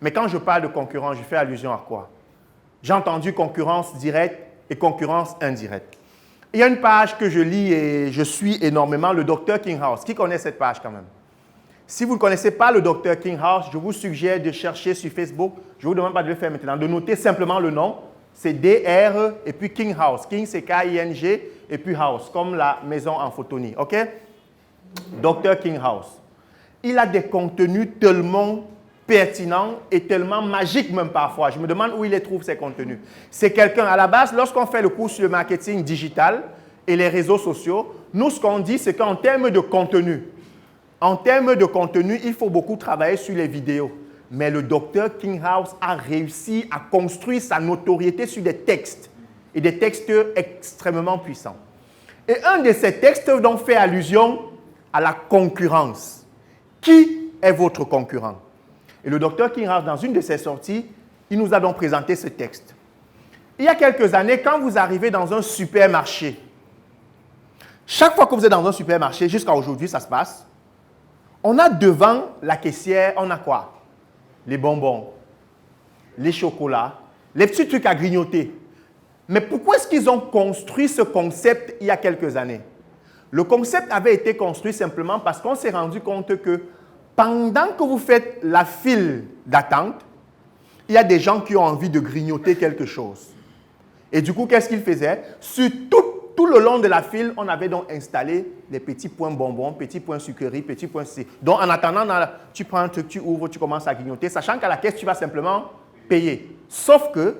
Mais quand je parle de concurrence, je fais allusion à quoi? J'ai entendu concurrence directe et concurrence indirecte. Il y a une page que je lis et je suis énormément, le Dr Kinghouse. Qui connaît cette page quand même? Si vous ne connaissez pas le Dr Kinghouse, je vous suggère de chercher sur Facebook. Je ne vous demande pas de le faire maintenant, de noter simplement le nom. C'est DR et puis Kinghouse. King, c'est K-I-N-G et puis House, comme la maison en photonie. OK? Dr Kinghouse. Il a des contenus tellement pertinents et tellement magiques même parfois. Je me demande où il les trouve, ces contenus. C'est quelqu'un, à la base, lorsqu'on fait le cours sur le marketing digital et les réseaux sociaux, nous, ce qu'on dit, c'est qu'en termes de contenu, il faut beaucoup travailler sur les vidéos. Mais le Dr Kinghouse a réussi à construire sa notoriété sur des textes, et des textes extrêmement puissants. Et un de ces textes donc fait allusion à la concurrence. Qui est votre concurrent? Et le Dr Kinghouse, dans une de ses sorties, il nous a donc présenté ce texte. Il y a quelques années, quand vous arrivez dans un supermarché, chaque fois que vous êtes dans un supermarché, jusqu'à aujourd'hui, ça se passe, on a devant la caissière, on a quoi? Les bonbons, les chocolats, les petits trucs à grignoter. Mais pourquoi est-ce qu'ils ont construit ce concept il y a quelques années? Le concept avait été construit simplement parce qu'on s'est rendu compte que pendant que vous faites la file d'attente, il y a des gens qui ont envie de grignoter quelque chose. Et du coup, qu'est-ce qu'ils faisaient? Sur tout le long de la file, on avait donc installé les petits points bonbons, petits points sucreries, petits points C. Donc, en attendant, tu prends un truc, tu ouvres, tu commences à grignoter, sachant qu'à la caisse, tu vas simplement payer. Sauf que,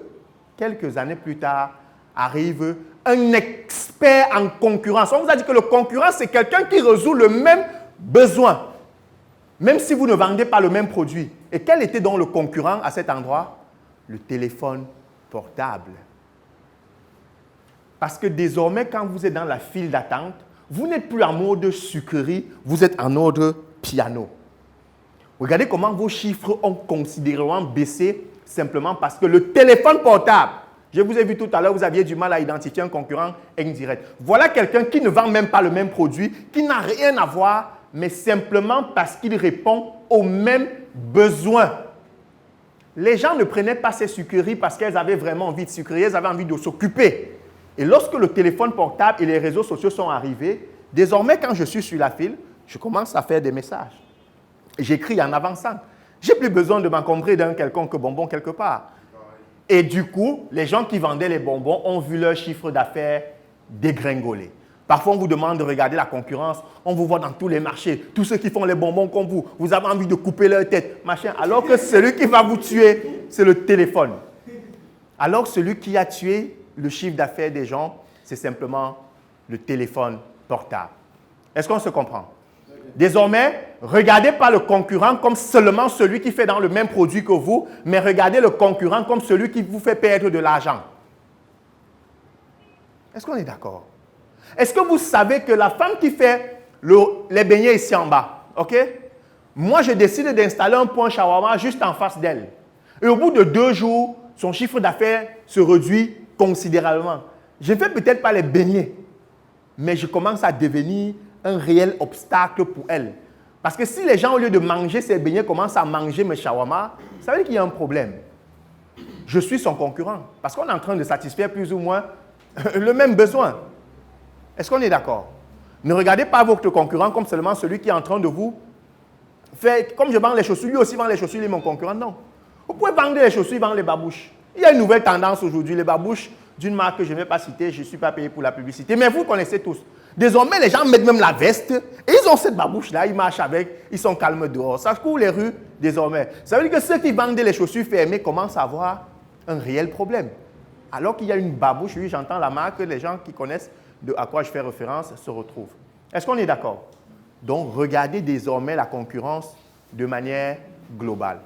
quelques années plus tard, arrive un expert en concurrence. On vous a dit que le concurrent, c'est quelqu'un qui résout le même besoin, même si vous ne vendez pas le même produit. Et quel était donc le concurrent à cet endroit? Le téléphone portable. Parce que désormais, quand vous êtes dans la file d'attente, vous n'êtes plus en mode sucrerie, vous êtes en mode piano. Regardez comment vos chiffres ont considérablement baissé simplement parce que le téléphone portable, je vous ai vu tout à l'heure, vous aviez du mal à identifier un concurrent indirect. Voilà quelqu'un qui ne vend même pas le même produit, qui n'a rien à voir, mais simplement parce qu'il répond aux mêmes besoins. Les gens ne prenaient pas ces sucreries parce qu'elles avaient vraiment envie de sucreries, elles avaient envie de s'occuper. Et lorsque le téléphone portable et les réseaux sociaux sont arrivés, désormais, quand je suis sur la file, je commence à faire des messages. J'écris en avançant. Je n'ai plus besoin de m'encombrer d'un quelconque bonbon quelque part. Et du coup, les gens qui vendaient les bonbons ont vu leur chiffre d'affaires dégringoler. Parfois, on vous demande de regarder la concurrence. On vous voit dans tous les marchés. Tous ceux qui font les bonbons comme vous, vous avez envie de couper leur tête, machin. Alors que celui qui va vous tuer, c'est le téléphone. Alors que celui qui a tué le chiffre d'affaires des gens, c'est simplement le téléphone portable. Est-ce qu'on se comprend? Désormais, regardez pas le concurrent comme seulement celui qui fait dans le même produit que vous, mais regardez le concurrent comme celui qui vous fait perdre de l'argent. Est-ce qu'on est d'accord? Est-ce que vous savez que la femme qui fait les beignets ici en bas, ok? Moi, je décide d'installer un point shawarma juste en face d'elle. Et au bout de 2 jours, son chiffre d'affaires se réduit considérablement. Je ne fais peut-être pas les beignets, mais je commence à devenir un réel obstacle pour elle. Parce que si les gens, au lieu de manger ces beignets, commencent à manger mes shawarma, ça veut dire qu'il y a un problème. Je suis son concurrent. Parce qu'on est en train de satisfaire plus ou moins le même besoin. Est-ce qu'on est d'accord? Ne regardez pas votre concurrent comme seulement celui qui est en train de vous faire... Comme je vends les chaussures, lui aussi vend les chaussures, il est mon concurrent. Non. Vous pouvez vendre les chaussures, il vend les babouches. Il y a une nouvelle tendance aujourd'hui, les babouches d'une marque que je ne vais pas citer, je ne suis pas payé pour la publicité, mais vous connaissez tous. Désormais, les gens mettent même la veste et ils ont cette babouche-là, ils marchent avec, ils sont calmes dehors. Ça court les rues désormais. Ça veut dire que ceux qui vendent les chaussures fermées commencent à avoir un réel problème. Alors qu'il y a une babouche, oui, j'entends la marque, les gens qui connaissent à quoi je fais référence se retrouvent. Est-ce qu'on est d'accord? Donc, regardez désormais la concurrence de manière globale.